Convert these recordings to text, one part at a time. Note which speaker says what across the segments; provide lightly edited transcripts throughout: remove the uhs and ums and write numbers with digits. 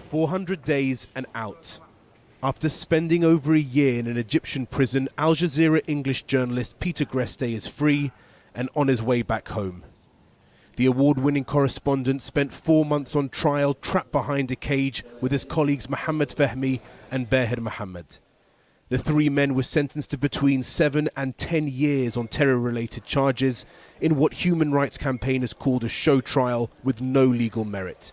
Speaker 1: 400 days and out. After spending over a year in an Egyptian prison, Al Jazeera English journalist Peter Greste is free and on his way back home. The award-winning correspondent spent 4 months on trial, trapped behind a cage with his colleagues Mohammed Fahmy and Beher Mohammed. The 3 men were sentenced to between 7 and 10 years on terror-related charges in what human rights campaigners called a show trial with no legal merit.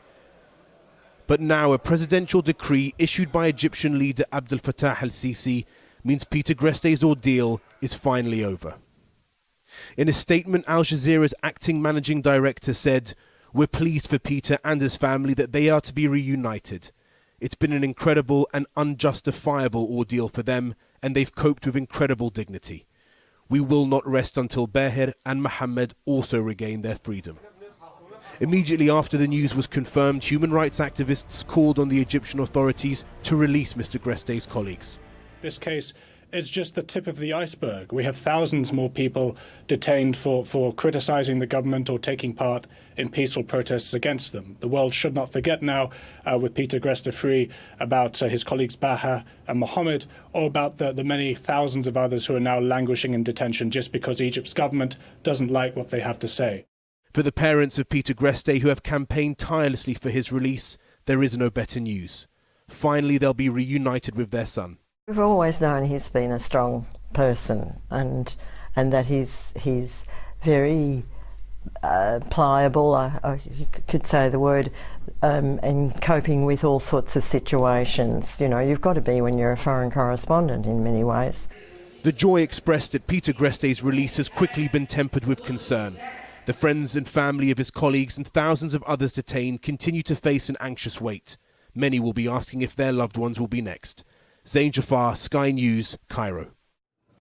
Speaker 1: But now a presidential decree issued by Egyptian leader Abdel Fattah al-Sisi means Peter Greste's ordeal is finally over. In a statement, Al Jazeera's acting managing director said, "We're pleased for Peter and his family that they are to be reunited. It's been an incredible and unjustifiable ordeal for them, and they've coped with incredible dignity. We will not rest until Beher and Mohammed also regain their freedom." Immediately after the news was confirmed, human rights activists called on the Egyptian authorities to release Mr. Greste's colleagues.
Speaker 2: This case is just the tip of the iceberg. We have thousands more people detained for criticizing the government or taking part in peaceful protests against them. The world should not forget now, with Peter Greste free, about his colleagues Baha and Mohammed, or about the many thousands of others who are now languishing in detention just because Egypt's government doesn't like what they have to say.
Speaker 1: For the parents of Peter Greste, who have campaigned tirelessly for his release, there is no better news. Finally, they'll be reunited with their son.
Speaker 3: We've always known he's been a strong person and that he's very pliable, you could say the word, and coping with all sorts of situations. You know, you've got to be when you're a foreign correspondent in many ways.
Speaker 1: The joy expressed at Peter Greste's release has quickly been tempered with concern. The friends and family of his colleagues and thousands of others detained continue to face an anxious wait. Many will be asking if their loved ones will be next. Zain Jafar, Sky News, Cairo.